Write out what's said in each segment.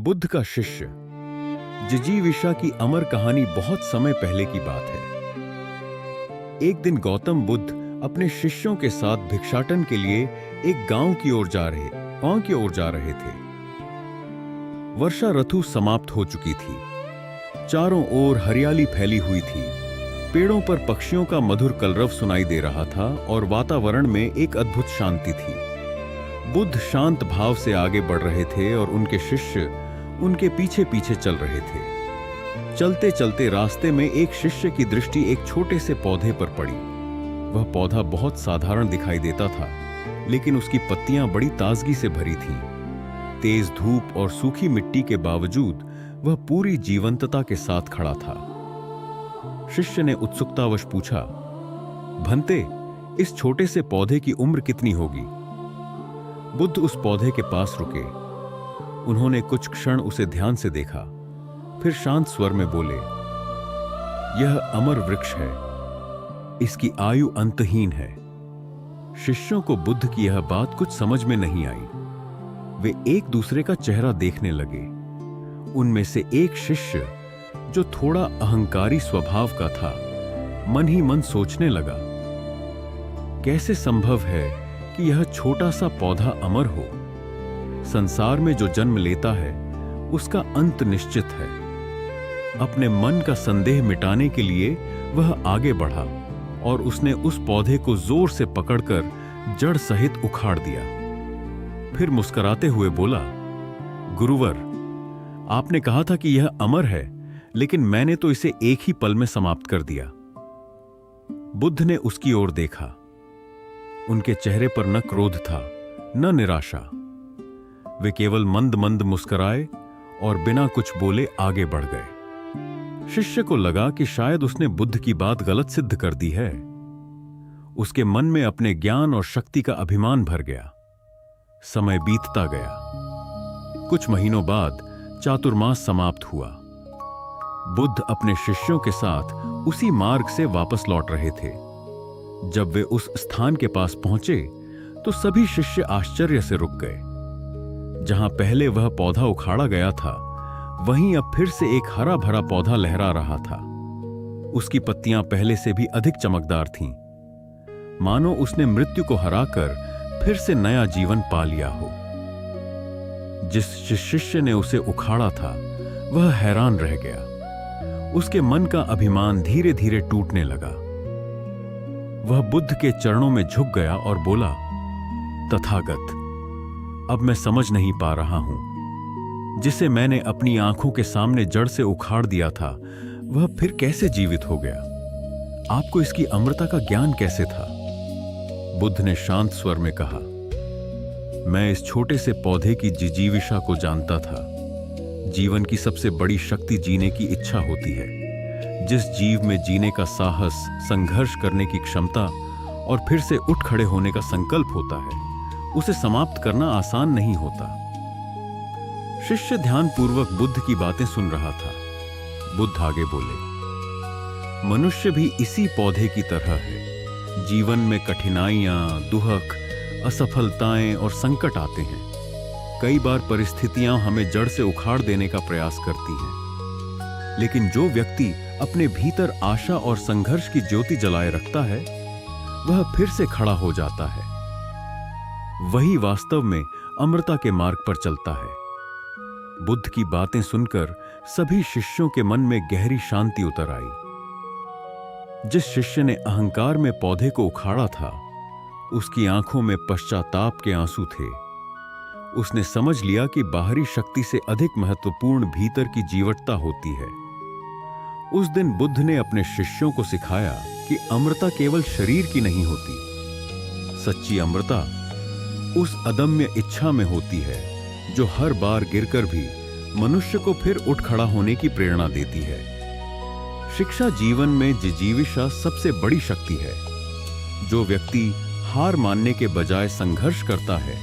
बुद्ध का शिष्य। जिजीविषा की अमर कहानी बहुत समय पहले की बात है। एक दिन गौतम बुद्ध अपने शिष्यों के साथ भिक्षाटन के लिए एक गांव की ओर जा रहे थे। वर्षा ऋतु समाप्त हो चुकी थी। चारों ओर हरियाली फैली हुई थी। पेड़ों पर पक्षियों का मधुर कलरव सुनाई दे रहा था और वातावरण में एक अद्भुत शांति थी। बुद्ध शांत भाव से आगे बढ़ रहे थे और उनके शिष्य उनके पीछे पीछे चल रहे थे। चलते चलते रास्ते में एक शिष्य की दृष्टि एक छोटे से पौधे पर पड़ी। वह पौधा बहुत साधारण दिखाई देता था, लेकिन उसकी पत्तियां बड़ी ताजगी से भरी थीं। तेज धूप और सूखी मिट्टी के बावजूद वह पूरी जीवंतता के साथ खड़ा था। शिष्य ने उत्सुकतावश पूछा, भंते, इस छोटे से पौधे की उम्र कितनी होगी? बुद्ध उस पौधे के पास रुके। उन्होंने कुछ क्षण उसे ध्यान से देखा, फिर शांत स्वर में बोले, यह अमर वृक्ष है। इसकी आयु अंतहीन है। शिष्यों को बुद्ध की यह बात कुछ समझ में नहीं आई। वे एक दूसरे का चेहरा देखने लगे। उनमें से एक शिष्य, जो थोड़ा अहंकारी स्वभाव का था, मन ही मन सोचने लगा, कैसे संभव है कि यह छोटा सा पौधा अमर हो? संसार में जो जन्म लेता है उसका अंत निश्चित है। अपने मन का संदेह मिटाने के लिए वह आगे बढ़ा और उसने उस पौधे को जोर से पकड़कर जड़ सहित उखाड़ दिया। फिर मुस्कुराते हुए बोला, गुरुवर, आपने कहा था कि यह अमर है, लेकिन मैंने तो इसे एक ही पल में समाप्त कर दिया। बुद्ध ने उसकी ओर देखा। उनके चेहरे पर न क्रोध था, न निराशा। वे केवल मंद मंद मुस्कुराए और बिना कुछ बोले आगे बढ़ गए। शिष्य को लगा कि शायद उसने बुद्ध की बात गलत सिद्ध कर दी है। उसके मन में अपने ज्ञान और शक्ति का अभिमान भर गया। समय बीतता गया। कुछ महीनों बाद चातुर्मास समाप्त हुआ। बुद्ध अपने शिष्यों के साथ उसी मार्ग से वापस लौट रहे थे। जब वे उस स्थान के पास पहुंचे तो सभी शिष्य आश्चर्य से रुक गए। जहां पहले वह पौधा उखाड़ा गया था, वहीं अब फिर से एक हरा भरा पौधा लहरा रहा था। उसकी पत्तियां पहले से भी अधिक चमकदार थीं, मानो उसने मृत्यु को हराकर फिर से नया जीवन पा लिया हो। जिस शिष्य ने उसे उखाड़ा था, वह हैरान रह गया। उसके मन का अभिमान धीरे धीरे टूटने लगा। वह बुद्ध के चरणों में झुक गया और बोला, तथागत, अब मैं समझ नहीं पा रहा हूं। जिसे मैंने अपनी आंखों के सामने जड़ से उखाड़ दिया था, वह फिर कैसे जीवित हो गया? आपको इसकी अमरता का ज्ञान कैसे था? बुद्ध ने शांत स्वर में कहा, मैं इस छोटे से पौधे की जिजीविषा को जानता था। जीवन की सबसे बड़ी शक्ति जीने की इच्छा होती है। जिस जीव में जीने का साहस, संघर्ष करने की क्षमता और फिर से उठ खड़े होने का संकल्प होता है, उसे समाप्त करना आसान नहीं होता। शिष्य ध्यानपूर्वक बुद्ध की बातें सुन रहा था। बुद्ध आगे बोले, मनुष्य भी इसी पौधे की तरह है। जीवन में कठिनाइयां, दुहक, असफलताएं और संकट आते हैं। कई बार परिस्थितियां हमें जड़ से उखाड़ देने का प्रयास करती हैं, लेकिन जो व्यक्ति अपने भीतर आशा और संघर्ष की ज्योति जलाए रखता है, वह फिर से खड़ा हो जाता है। वही वास्तव में अमरता के मार्ग पर चलता है। बुद्ध की बातें सुनकर सभी शिष्यों के मन में गहरी शांति उतर आई। जिस शिष्य ने अहंकार में पौधे को उखाड़ा था, उसकी आंखों में पश्चाताप के आंसू थे। उसने समझ लिया कि बाहरी शक्ति से अधिक महत्वपूर्ण भीतर की जीवटता होती है। उस दिन बुद्ध ने अपने शिष्यों को सिखाया कि अमरता केवल शरीर की नहीं होती। सच्ची अमरता उस अदम्य इच्छा में होती है, जो हर बार गिरकर भी मनुष्य को फिर उठ खड़ा होने की प्रेरणा देती है। शिक्षा जीवन में जिजीविषा सबसे बड़ी शक्ति है। जो व्यक्ति हार मानने के बजाय संघर्ष करता है,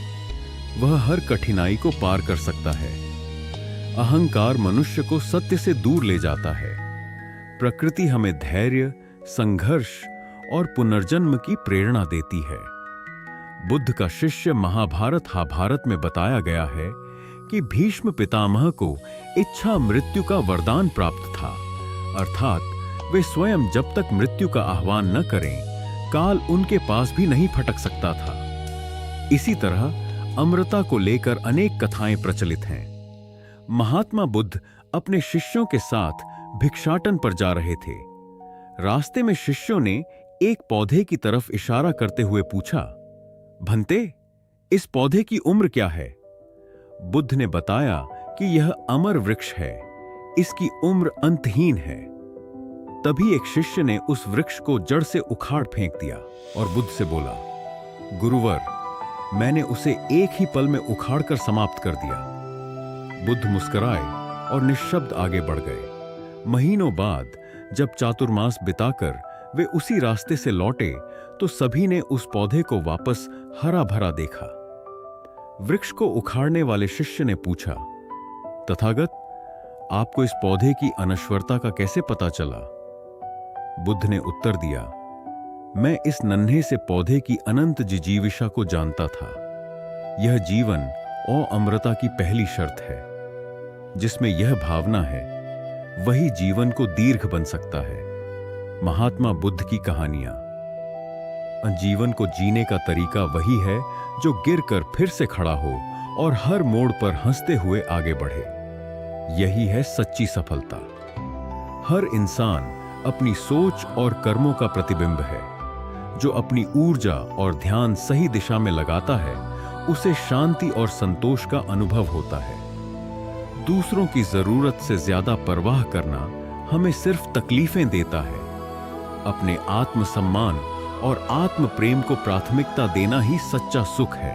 वह हर कठिनाई को पार कर सकता है। अहंकार मनुष्य को सत्य से दूर ले जाता है। प्रकृति हमें धैर्य, संघर्ष और पुनर्जन्म की प्रेरणा देती है। बुद्ध का शिष्य महाभारत में बताया गया है कि भीष्म पितामह को इच्छा मृत्यु का वरदान प्राप्त था, अर्थात वे स्वयं जब तक मृत्यु का आह्वान न करें, काल उनके पास भी नहीं फटक सकता था। इसी तरह अमृता को लेकर अनेक कथाएं प्रचलित हैं। महात्मा बुद्ध अपने शिष्यों के साथ भिक्षाटन पर जा रहे थे। रास्ते में शिष्यों ने एक पौधे की तरफ इशारा करते हुए पूछा, भंते, इस पौधे की उम्र क्या है? बुद्ध ने बताया कि यह अमर वृक्ष है, इसकी उम्र अंतहीन है। तभी एक शिष्य ने उस वृक्ष को जड़ से उखाड़ फेंक दिया और बुद्ध से बोला, गुरुवर, मैंने उसे एक ही पल में उखाड़कर समाप्त कर दिया। बुद्ध मुस्कुराए और निश्शब्द आगे बढ़ गए। महीनों बाद जब चातुर्मास बिताकर वे उसी रास्ते से लौटे तो सभी ने उस पौधे को वापस हरा भरा देखा। वृक्ष को उखाड़ने वाले शिष्य ने पूछा, तथागत, आपको इस पौधे की अनश्वरता का कैसे पता चला? बुद्ध ने उत्तर दिया, मैं इस नन्हे से पौधे की अनंत जिजीविषा को जानता था। यह जीवन और अमृता की पहली शर्त है। जिसमें यह भावना है, वही जीवन को दीर्घ बन सकता है। महात्मा बुद्ध की कहानियां। जीवन को जीने का तरीका वही है जो गिरकर फिर से खड़ा हो और हर मोड़ पर हंसते हुए आगे बढ़े। यही है सच्ची सफलता। हर इंसान अपनी सोच और कर्मों का प्रतिबिंब है। जो अपनी ऊर्जा और ध्यान सही दिशा में लगाता है, उसे शांति और संतोष का अनुभव होता है। दूसरों की जरूरत से ज्यादा परवाह करना हमें सिर्फ तकलीफें देता है। अपने आत्मसम्मान और आत्म प्रेम को प्राथमिकता देना ही सच्चा सुख है।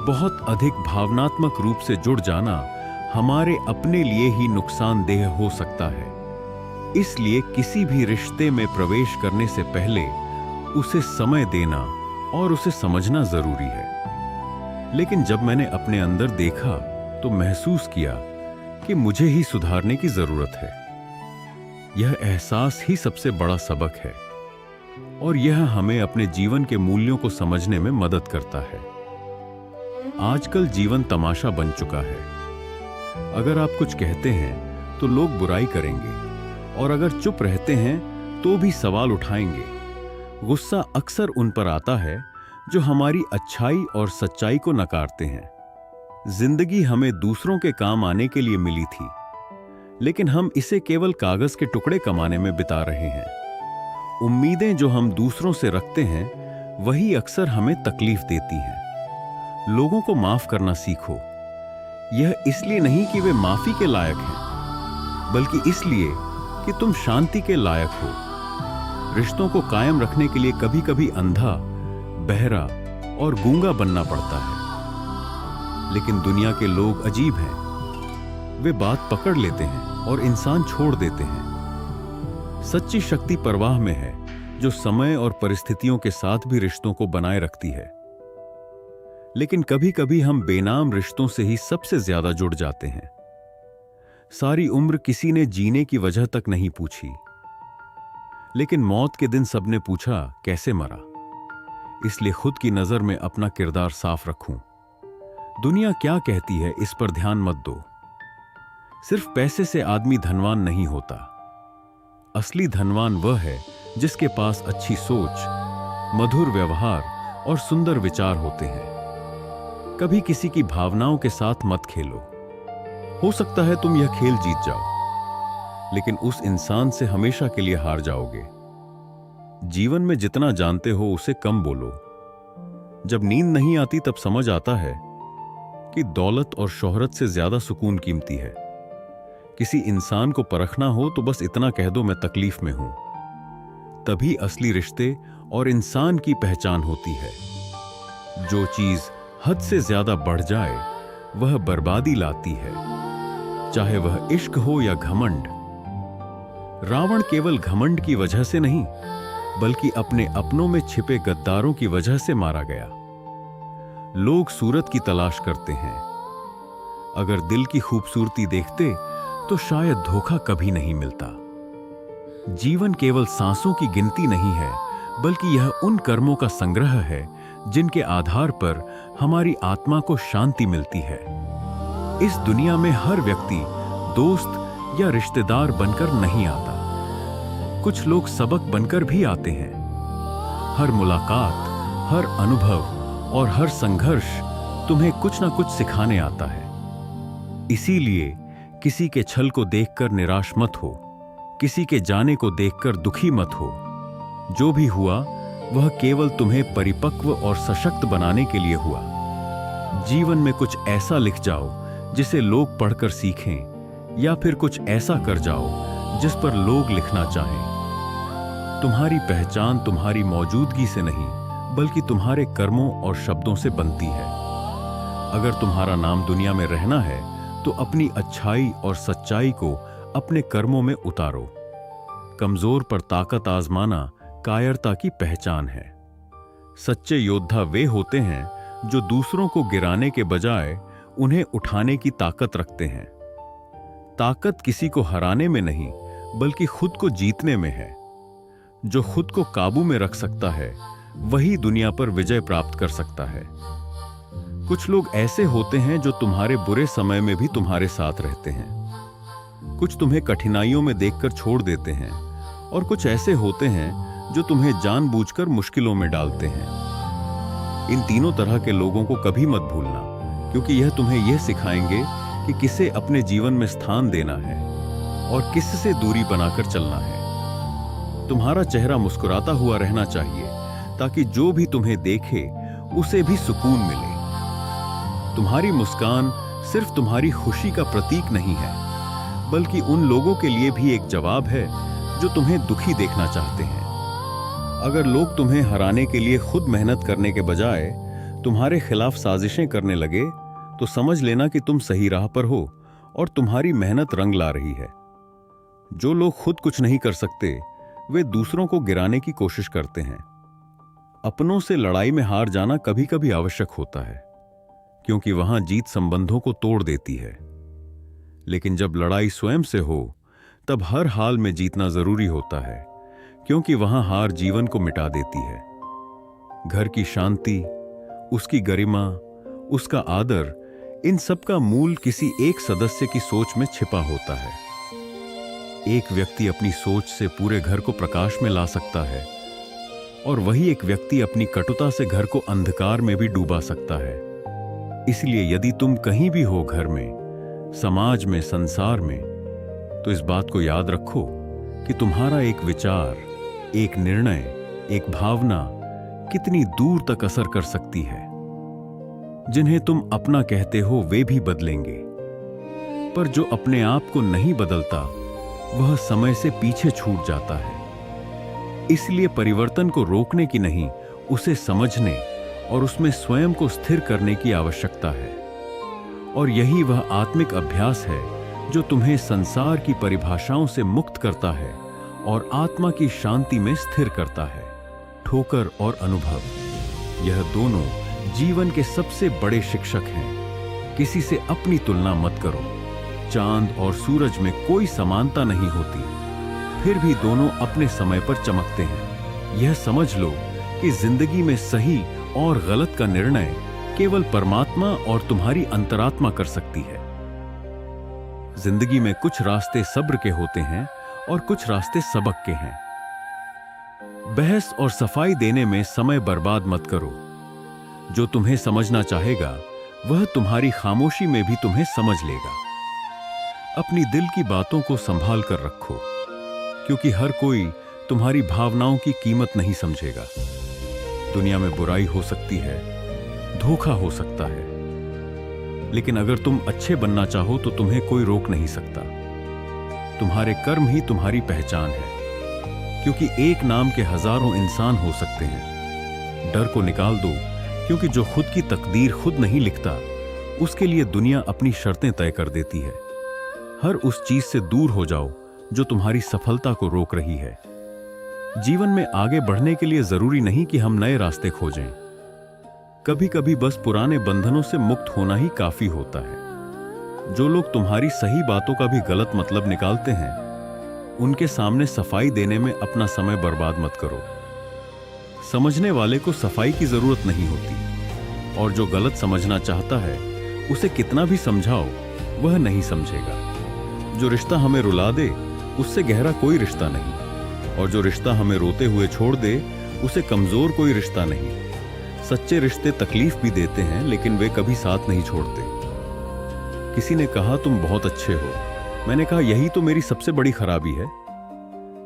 बहुत अधिक भावनात्मक रूप से जुड़ जाना हमारे अपने लिए ही नुकसानदेह हो सकता है। इसलिए किसी भी रिश्ते में प्रवेश करने से पहले उसे समय देना और उसे समझना जरूरी है। लेकिन जब मैंने अपने अंदर देखा तो महसूस किया कि मुझे ही सुधारने की जरूरत है। यह एहसास ही सबसे बड़ा सबक है और यह हमें अपने जीवन के मूल्यों को समझने में मदद करता है। आजकल जीवन तमाशा बन चुका है। अगर आप कुछ कहते हैं तो लोग बुराई करेंगे और अगर चुप रहते हैं तो भी सवाल उठाएंगे। गुस्सा अक्सर उन पर आता है जो हमारी अच्छाई और सच्चाई को नकारते हैं। जिंदगी हमें दूसरों के काम आने के लिए मिली थी, लेकिन हम इसे केवल कागज के टुकड़े कमाने में बिता रहे हैं। उम्मीदें जो हम दूसरों से रखते हैं, वही अक्सर हमें तकलीफ देती हैं। लोगों को माफ करना सीखो। यह इसलिए नहीं कि वे माफी के लायक हैं, बल्कि इसलिए कि तुम शांति के लायक हो। रिश्तों को कायम रखने के लिए कभी कभी अंधा, बहरा और गूंगा बनना पड़ता है। लेकिन दुनिया के लोग अजीब हैं। वे बात पकड़ लेते हैं और इंसान छोड़ देते हैं। सच्ची शक्ति परवाह में है, जो समय और परिस्थितियों के साथ भी रिश्तों को बनाए रखती है। लेकिन कभी कभी हम बेनाम रिश्तों से ही सबसे ज्यादा जुड़ जाते हैं। सारी उम्र किसी ने जीने की वजह तक नहीं पूछी, लेकिन मौत के दिन सबने पूछा कैसे मरा। इसलिए खुद की नजर में अपना किरदार साफ रखूं। दुनिया क्या कहती है इस पर ध्यान मत दो। सिर्फ पैसे से आदमी धनवान नहीं होता। असली धनवान वह है जिसके पास अच्छी सोच, मधुर व्यवहार और सुंदर विचार होते हैं। कभी किसी की भावनाओं के साथ मत खेलो। हो सकता है तुम यह खेल जीत जाओ, लेकिन उस इंसान से हमेशा के लिए हार जाओगे। जीवन में जितना जानते हो उसे कम बोलो। जब नींद नहीं आती तब समझ आता है कि दौलत और शोहरत से ज्यादा सुकून कीमती है। किसी इंसान को परखना हो तो बस इतना कह दो, मैं तकलीफ में हूं। तभी असली रिश्ते और इंसान की पहचान होती है। जो चीज हद से ज्यादा बढ़ जाए वह बर्बादी लाती है, चाहे वह इश्क हो या घमंड। रावण केवल घमंड की वजह से नहीं, बल्कि अपने अपनों में छिपे गद्दारों की वजह से मारा गया। लोग सूरत की तलाश करते हैं। अगर दिल की खूबसूरती देखते तो शायद धोखा कभी नहीं मिलता। जीवन केवल सांसों की गिनती नहीं है, बल्कि यह उन कर्मों का संग्रह है जिनके आधार पर हमारी आत्मा को शांति मिलती है। इस दुनिया में हर व्यक्ति दोस्त या रिश्तेदार बनकर नहीं आता। कुछ लोग सबक बनकर भी आते हैं। हर मुलाकात, हर अनुभव और हर संघर्ष तुम्हें कुछ ना कुछ सिखाने आता है। इसीलिए किसी के छल को देखकर निराश मत हो, किसी के जाने को देखकर दुखी मत हो। जो भी हुआ वह केवल तुम्हें परिपक्व और सशक्त बनाने के लिए हुआ। जीवन में कुछ ऐसा लिख जाओ जिसे लोग पढ़कर सीखें, या फिर कुछ ऐसा कर जाओ जिस पर लोग लिखना चाहें। तुम्हारी पहचान तुम्हारी मौजूदगी से नहीं, बल्कि तुम्हारे कर्मों और शब्दों से बनती है। अगर तुम्हारा नाम दुनिया में रहना है तो अपनी अच्छाई और सच्चाई को अपने कर्मों में उतारो। कमजोर पर ताकत आजमाना कायरता की पहचान है। सच्चे योद्धा वे होते हैं जो दूसरों को गिराने के बजाय उन्हें उठाने की ताकत रखते हैं। ताकत किसी को हराने में नहीं, बल्कि खुद को जीतने में है। जो खुद को काबू में रख सकता है वही दुनिया पर विजय प्राप्त कर सकता है। कुछ लोग ऐसे होते हैं जो तुम्हारे बुरे समय में भी तुम्हारे साथ रहते हैं। कुछ तुम्हें कठिनाइयों में देखकर छोड़ देते हैं, और कुछ ऐसे होते हैं जो तुम्हें जानबूझकर मुश्किलों में डालते हैं। इन तीनों तरह के लोगों को कभी मत भूलना, क्योंकि यह तुम्हें यह सिखाएंगे कि किसे अपने जीवन में स्थान देना है और किससे दूरी बनाकर चलना है। तुम्हारा चेहरा मुस्कुराता हुआ रहना चाहिए, ताकि जो भी तुम्हें देखे उसे भी सुकून मिले। तुम्हारी मुस्कान सिर्फ तुम्हारी खुशी का प्रतीक नहीं है, बल्कि उन लोगों के लिए भी एक जवाब है जो तुम्हें दुखी देखना चाहते हैं। अगर लोग तुम्हें हराने के लिए खुद मेहनत करने के बजाय तुम्हारे खिलाफ साजिशें करने लगे, तो समझ लेना कि तुम सही राह पर हो और तुम्हारी मेहनत रंग ला रही है। जो लोग खुद कुछ नहीं कर सकते, वे दूसरों को गिराने की कोशिश करते हैं। अपनों से लड़ाई में हार जाना कभी कभी आवश्यक होता है, क्योंकि वहां जीत संबंधों को तोड़ देती है। लेकिन जब लड़ाई स्वयं से हो, तब हर हाल में जीतना जरूरी होता है, क्योंकि वहां हार जीवन को मिटा देती है। घर की शांति, उसकी गरिमा, उसका आदर, इन सब का मूल किसी एक सदस्य की सोच में छिपा होता है। एक व्यक्ति अपनी सोच से पूरे घर को प्रकाश में ला सकता है, और वही एक व्यक्ति अपनी कटुता से घर को अंधकार में भी डूबा सकता है। इसलिए यदि तुम कहीं भी हो, घर में, समाज में, संसार में, तो इस बात को याद रखो कि तुम्हारा एक विचार, एक निर्णय, एक भावना कितनी दूर तक असर कर सकती है। जिन्हें तुम अपना कहते हो वे भी बदलेंगे, पर जो अपने आप को नहीं बदलता वह समय से पीछे छूट जाता है। इसलिए परिवर्तन को रोकने की नहीं, उसे समझने और उसमें स्वयं को स्थिर करने की आवश्यकता है। और यही वह आत्मिक अभ्यास है जो तुम्हें संसार की परिभाषाओं से मुक्त करता है और आत्मा की शांति में स्थिर करता है। ठोकर और अनुभव, यह दोनों जीवन के सबसे बड़े शिक्षक हैं। किसी से अपनी तुलना मत करो। चांद और सूरज में कोई समानता नहीं होती, फिर भी दोनों अपने समय पर चमकते हैं। यह समझ लो कि जिंदगी में सही और गलत का निर्णय केवल परमात्मा और तुम्हारी अंतरात्मा कर सकती है। जिंदगी में कुछ रास्ते सब्र के होते हैं और कुछ रास्ते सबक के हैं। बहस और सफाई देने में समय बर्बाद मत करो। जो तुम्हें समझना चाहेगा वह तुम्हारी खामोशी में भी तुम्हें समझ लेगा। अपनी दिल की बातों को संभाल कर रखो, क्योंकि हर कोई तुम्हारी भावनाओं की कीमत नहीं समझेगा। दुनिया में बुराई हो सकती है, धोखा हो सकता है, लेकिन अगर तुम अच्छे बनना चाहो तो तुम्हें कोई रोक नहीं सकता। तुम्हारे कर्म ही तुम्हारी पहचान है, क्योंकि एक नाम के हजारों इंसान हो सकते हैं। डर को निकाल दो, क्योंकि जो खुद की तकदीर खुद नहीं लिखता, उसके लिए दुनिया अपनी शर्तें तय कर देती है। हर उस चीज से दूर हो जाओ जो तुम्हारी सफलता को रोक रही है। जीवन में आगे बढ़ने के लिए जरूरी नहीं कि हम नए रास्ते खोजें। कभी कभी बस पुराने बंधनों से मुक्त होना ही काफी होता है। जो लोग तुम्हारी सही बातों का भी गलत मतलब निकालते हैं, उनके सामने सफाई देने में अपना समय बर्बाद मत करो। समझने वाले को सफाई की जरूरत नहीं होती, और जो गलत समझना चाहता है उसे कितना भी समझाओ वह नहीं समझेगा। जो रिश्ता हमें रुला दे उससे गहरा कोई रिश्ता नहीं, और जो रिश्ता हमें रोते हुए छोड़ दे उसे कमजोर कोई रिश्ता नहीं। सच्चे रिश्ते तकलीफ भी देते हैं लेकिन वे कभी साथ नहीं छोड़ते। किसी ने कहा तुम बहुत अच्छे हो। मैंने कहा यही तो मेरी सबसे बड़ी खराबी है।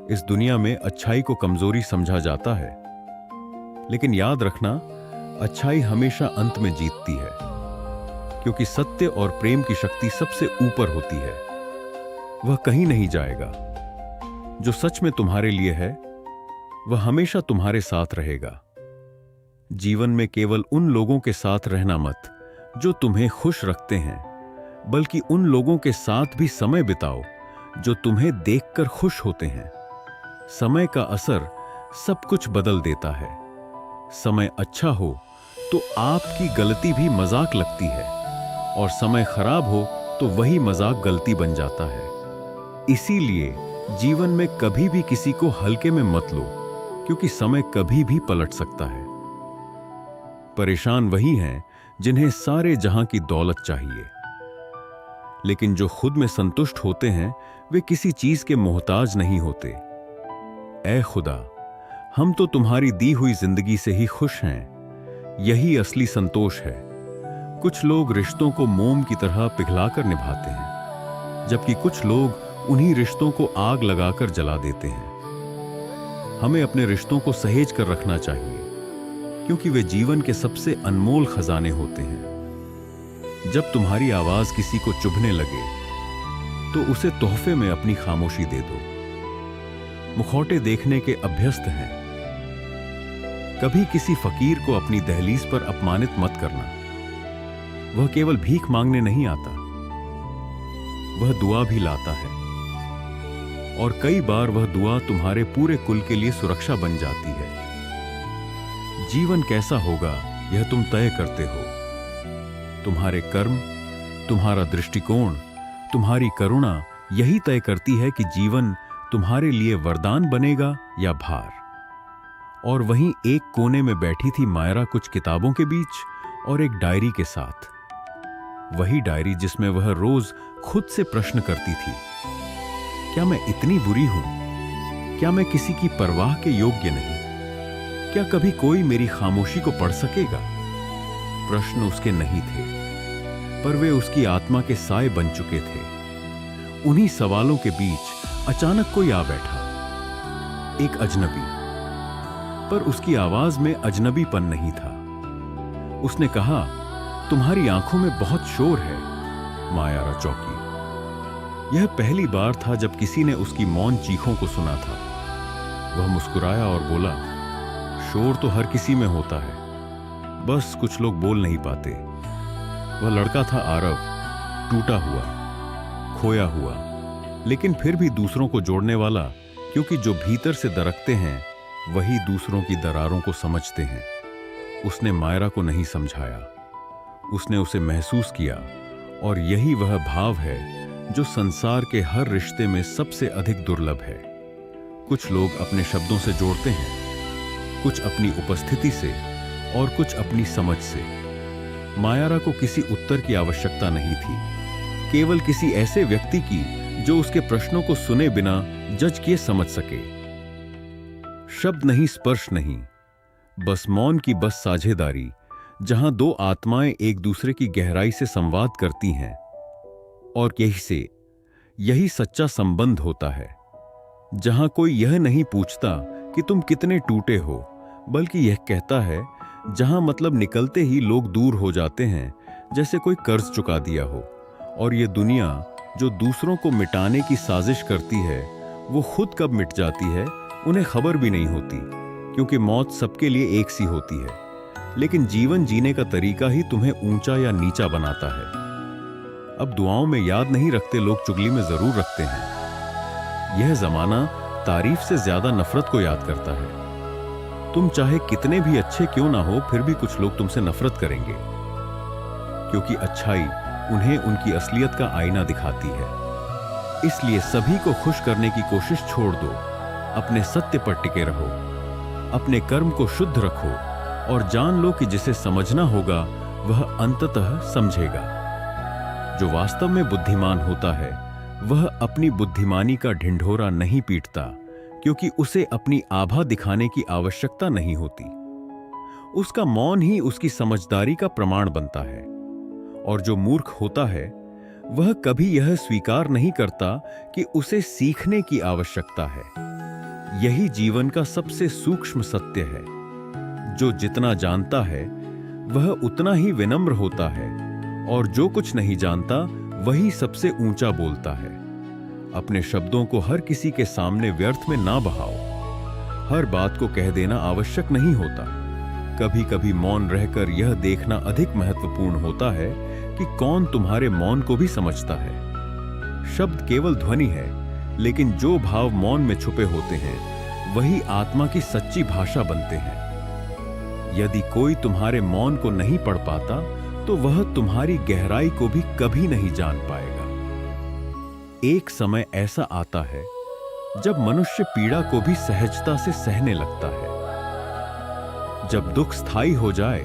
इस दुनिया में अच्छाई को कमजोरी समझा जाता है, लेकिन याद रखना अच्छाई हमेशा अंत में जीतती है, क्योंकि सत्य और प्रेम की शक्ति सबसे ऊपर होती है। वह कहीं नहीं जाएगा। जो सच में तुम्हारे लिए है वह हमेशा तुम्हारे साथ रहेगा। जीवन में केवल उन लोगों के साथ रहना मत जो तुम्हें खुश रखते हैं, बल्कि उन लोगों के साथ भी समय बिताओ जो तुम्हें देखकर खुश होते हैं। समय का असर सब कुछ बदल देता है। समय अच्छा हो तो आपकी गलती भी मजाक लगती है, और समय खराब हो तो वही मजाक गलती बन जाता है। इसीलिए जीवन में कभी भी किसी को हल्के में मत लो, क्योंकि समय कभी भी पलट सकता है। परेशान वही हैं जिन्हें सारे जहां की दौलत चाहिए, लेकिन जो खुद में संतुष्ट होते हैं वे किसी चीज के मोहताज नहीं होते। ऐ खुदा, हम तो तुम्हारी दी हुई जिंदगी से ही खुश हैं। यही असली संतोष है। कुछ लोग रिश्तों को मोम की तरह पिघलाकर निभाते हैं, जबकि कुछ लोग उन्हीं रिश्तों को आग लगाकर जला देते हैं। हमें अपने रिश्तों को सहेज कर रखना चाहिए, क्योंकि वे जीवन के सबसे अनमोल खजाने होते हैं। जब तुम्हारी आवाज किसी को चुभने लगे तो उसे तोहफे में अपनी खामोशी दे दो। मुखौटे देखने के अभ्यस्त हैं। कभी किसी फकीर को अपनी दहलीज पर अपमानित मत करना। वह केवल भीख मांगने नहीं आता, वह दुआ भी लाता है, और कई बार वह दुआ तुम्हारे पूरे कुल के लिए सुरक्षा बन जाती है। जीवन कैसा होगा यह तुम तय करते हो। तुम्हारे कर्म, तुम्हारा दृष्टिकोण, तुम्हारी करुणा यही तय करती है कि जीवन तुम्हारे लिए वरदान बनेगा या भार। और वहीं एक कोने में बैठी थी मायरा कुछ किताबों के बीच और एक डायरी के साथ। वही डायरी जिसमें वह रोज खुद से प्रश्न करती थी, क्या मैं इतनी बुरी हूं? क्या मैं किसी की परवाह के योग्य नहीं? क्या कभी कोई मेरी खामोशी को पढ़ सकेगा? प्रश्न उसके नहीं थे, पर वे उसकी आत्मा के साए बन चुके थे। उन्हीं सवालों के बीच अचानक कोई आ बैठा, एक अजनबी, पर उसकी आवाज में अजनबीपन नहीं था। उसने कहा, तुम्हारी आंखों में बहुत शोर है। मायरा चौंकी। यह पहली बार था जब किसी ने उसकी मौन चीखों को सुना था। वह मुस्कुराया और बोला, शोर तो हर किसी में होता है, बस कुछ लोग बोल नहीं पाते। वह लड़का था आरव, टूटा हुआ, खोया हुआ, लेकिन फिर भी दूसरों को जोड़ने वाला, क्योंकि जो भीतर से दरकते हैं वही दूसरों की दरारों को समझते हैं। उसने मायरा को नहीं समझाया, उसने उसे महसूस किया, और यही वह भाव है जो संसार के हर रिश्ते में सबसे अधिक दुर्लभ है। कुछ लोग अपने शब्दों से जोड़ते हैं, कुछ अपनी उपस्थिति से और कुछ अपनी समझ से। मायरा को किसी उत्तर की आवश्यकता नहीं थी, केवल किसी ऐसे व्यक्ति की जो उसके प्रश्नों को सुने बिना जज किए समझ सके। शब्द नहीं, स्पर्श नहीं, बस मौन की बस साझेदारी, जहां दो आत्माएं एक दूसरे की गहराई से संवाद करती हैं। और यही सच्चा संबंध होता है, जहां कोई यह नहीं पूछता कि तुम कितने टूटे हो, बल्कि यह कहता है, जहां मतलब निकलते ही लोग दूर हो जाते हैं जैसे कोई कर्ज चुका दिया हो। और ये दुनिया जो दूसरों को मिटाने की साजिश करती है, वो खुद कब मिट जाती है उन्हें खबर भी नहीं होती, क्योंकि मौत सबके लिए एक सी होती है। लेकिन जीवन जीने का तरीका ही तुम्हें ऊंचा या नीचा बनाता है। अब दुआओं में याद नहीं रखते लोग, चुगली में जरूर रखते हैं। यह जमाना तारीफ से ज्यादा नफरत को याद करता है। तुम चाहे कितने भी अच्छे क्यों ना हो, फिर भी कुछ लोग तुमसे नफरत करेंगे, क्योंकि अच्छाई उन्हें उनकी असलियत का आईना दिखाती है। इसलिए सभी को खुश करने की कोशिश छोड़ दो, अपने सत्य पर टिके रहो, अपने कर्म को शुद्ध रखो, और जान लो कि जिसे समझना होगा वह अंततः समझेगा। जो वास्तव में बुद्धिमान होता है वह अपनी बुद्धिमानी का ढिंढोरा नहीं पीटता, क्योंकि उसे अपनी आभा दिखाने की आवश्यकता नहीं होती। उसका मौन ही उसकी समझदारी का प्रमाण बनता है। और जो मूर्ख होता है वह कभी यह स्वीकार नहीं करता कि उसे सीखने की आवश्यकता है। यही जीवन का सबसे सूक्ष्म सत्य है। जो जितना जानता है वह उतना ही विनम्र होता है, और जो कुछ नहीं जानता वही सबसे ऊंचा बोलता है। अपने शब्दों को हर किसी के सामने व्यर्थ में ना बहाओ। हर बात को कह देना आवश्यक नहीं होता। कभी कभी मौन रहकर यह देखना अधिक महत्वपूर्ण होता है कि कौन तुम्हारे मौन को भी समझता है। शब्द केवल ध्वनि है, लेकिन जो भाव मौन में छुपे होते हैं वही आत्मा की सच्ची भाषा बनते हैं। यदि कोई तुम्हारे मौन को नहीं पढ़ पाता तो वह तुम्हारी गहराई को भी कभी नहीं जान पाएगा। एक समय ऐसा आता है जब मनुष्य पीड़ा को भी सहजता से सहने लगता है। जब दुख स्थायी हो जाए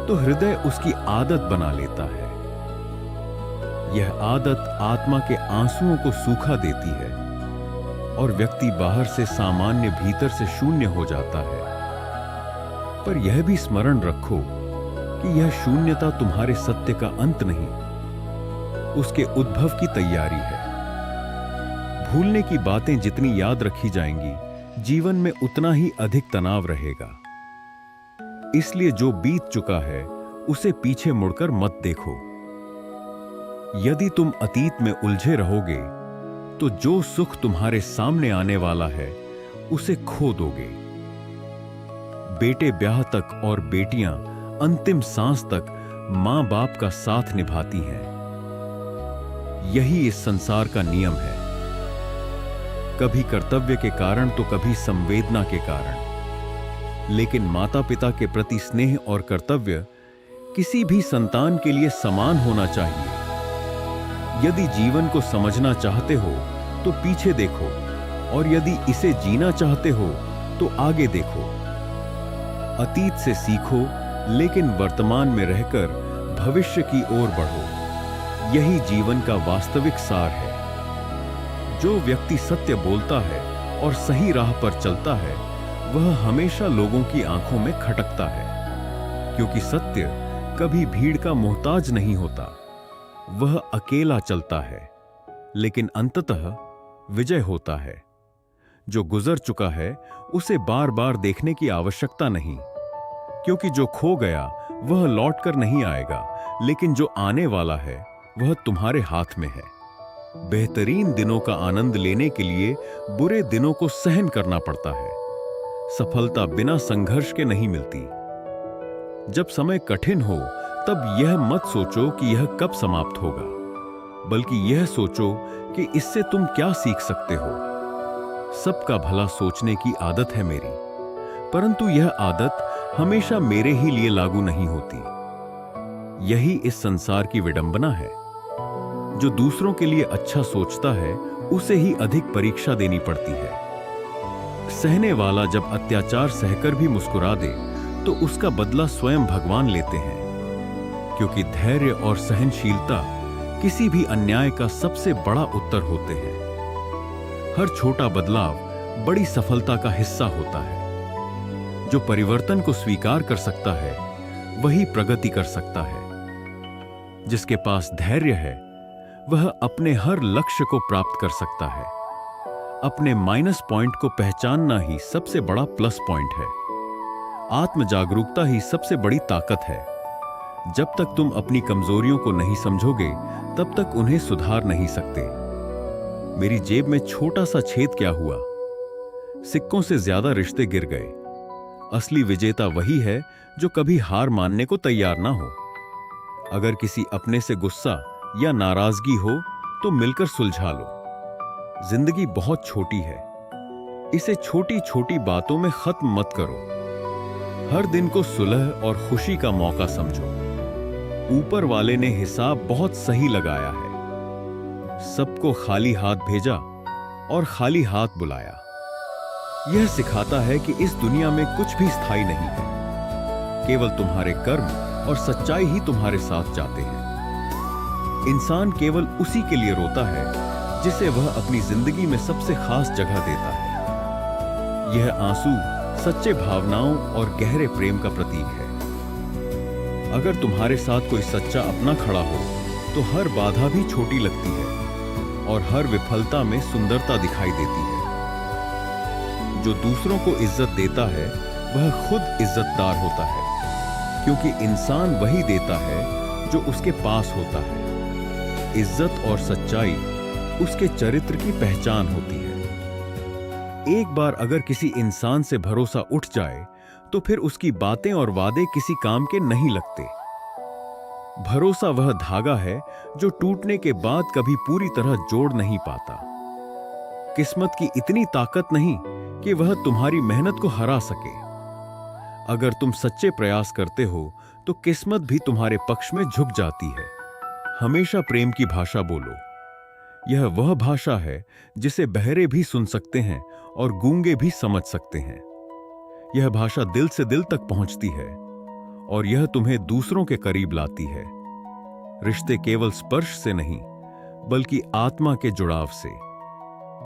तो हृदय उसकी आदत बना लेता है। यह आदत आत्मा के आंसुओं को सूखा देती है और व्यक्ति बाहर से सामान्य भीतर से शून्य हो जाता है। पर यह भी स्मरण रखो कि यह शून्यता तुम्हारे सत्य का अंत नहीं, उसके उद्भव की तैयारी है। भूलने की बातें जितनी याद रखी जाएंगी, जीवन में उतना ही अधिक तनाव रहेगा। इसलिए जो बीत चुका है उसे पीछे मुड़कर मत देखो। यदि तुम अतीत में उलझे रहोगे तो जो सुख तुम्हारे सामने आने वाला है उसे खो दोगे। बेटे ब्याह तक और बेटियां अंतिम सांस तक मां बाप का साथ निभाती हैं। यही इस संसार का नियम है। कभी कर्तव्य के कारण तो कभी संवेदना के कारण, लेकिन माता पिता के प्रति स्नेह और कर्तव्य किसी भी संतान के लिए समान होना चाहिए। यदि जीवन को समझना चाहते हो तो पीछे देखो, और यदि इसे जीना चाहते हो तो आगे देखो। अतीत से सीखो, लेकिन वर्तमान में रहकर भविष्य की ओर बढ़ो। यही जीवन का वास्तविक सार है। जो व्यक्ति सत्य बोलता है और सही राह पर चलता है वह हमेशा लोगों की आंखों में खटकता है, क्योंकि सत्य कभी भीड़ का मोहताज नहीं होता। वह अकेला चलता है, लेकिन अंततः विजय होता है। जो गुजर चुका है उसे बार बार देखने की आवश्यकता नहीं, क्योंकि जो खो गया वह लौटकर नहीं आएगा, लेकिन जो आने वाला है वह तुम्हारे हाथ में है। बेहतरीन दिनों का आनंद लेने के लिए बुरे दिनों को सहन करना पड़ता है। सफलता बिना संघर्ष के नहीं मिलती। जब समय कठिन हो तब यह मत सोचो कि यह कब समाप्त होगा, बल्कि यह सोचो कि इससे तुम क्या सीख सकते हो। सबका भला सोचने की आदत है मेरी, परंतु यह आदत हमेशा मेरे ही लिए लागू नहीं होती। यही इस संसार की विडंबना है। जो दूसरों के लिए अच्छा सोचता है उसे ही अधिक परीक्षा देनी पड़ती है। सहने वाला जब अत्याचार सहकर भी मुस्कुरा दे तो उसका बदला स्वयं भगवान लेते हैं, क्योंकि धैर्य और सहनशीलता किसी भी अन्याय का सबसे बड़ा उत्तर होते हैं। हर छोटा बदलाव बड़ी सफलता का हिस्सा होता है। जो परिवर्तन को स्वीकार कर सकता है वही प्रगति कर सकता है। जिसके पास धैर्य है वह अपने हर लक्ष्य को प्राप्त कर सकता है। अपने माइनस पॉइंट को पहचानना ही सबसे बड़ा प्लस पॉइंट है। आत्म जागरूकता ही सबसे बड़ी ताकत है। जब तक तुम अपनी कमजोरियों को नहीं समझोगे तब तक उन्हें सुधार नहीं सकते। मेरी जेब में छोटा सा छेद क्या हुआ? सिक्कों से ज्यादा रिश्ते गिर गए। असली विजेता वही है जो कभी हार मानने को तैयार ना हो। अगर किसी अपने से गुस्सा या नाराजगी हो तो मिलकर सुलझा लो। जिंदगी बहुत छोटी है, इसे छोटी छोटी बातों में खत्म मत करो। हर दिन को सुलह और खुशी का मौका समझो। ऊपर वाले ने हिसाब बहुत सही लगाया है। सबको खाली हाथ भेजा और खाली हाथ बुलाया। यह सिखाता है कि इस दुनिया में कुछ भी स्थायी नहीं है। केवल तुम्हारे कर्म और सच्चाई ही तुम्हारे साथ जाते हैं। इंसान केवल उसी के लिए रोता है जिसे वह अपनी जिंदगी में सबसे खास जगह देता है। यह आंसू सच्चे भावनाओं और गहरे प्रेम का प्रतीक है। अगर तुम्हारे साथ कोई सच्चा अपना खड़ा हो तो हर बाधा भी छोटी लगती है और हर विफलता में सुंदरता दिखाई देती है। जो दूसरों को इज्जत देता है वह खुद इज्जतदार होता है, क्योंकि इंसान वही देता है जो उसके पास होता है। इज्जत और सच्चाई उसके चरित्र की पहचान होती है। एक बार अगर किसी इंसान से भरोसा उठ जाए तो फिर उसकी बातें और वादे किसी काम के नहीं लगते। भरोसा वह धागा है जो टूटने के बाद कभी पूरी तरह जोड़ नहीं पाता। किस्मत की इतनी ताकत नहीं कि वह तुम्हारी मेहनत को हरा सके। अगर तुम सच्चे प्रयास करते हो तो किस्मत भी तुम्हारे पक्ष में झुक जाती है। हमेशा प्रेम की भाषा बोलो। यह वह भाषा है जिसे बहरे भी सुन सकते हैं और गूंगे भी समझ सकते हैं। यह भाषा दिल से दिल तक पहुंचती है और यह तुम्हें दूसरों के करीब लाती है। रिश्ते केवल स्पर्श से नहीं, बल्कि आत्मा के जुड़ाव से।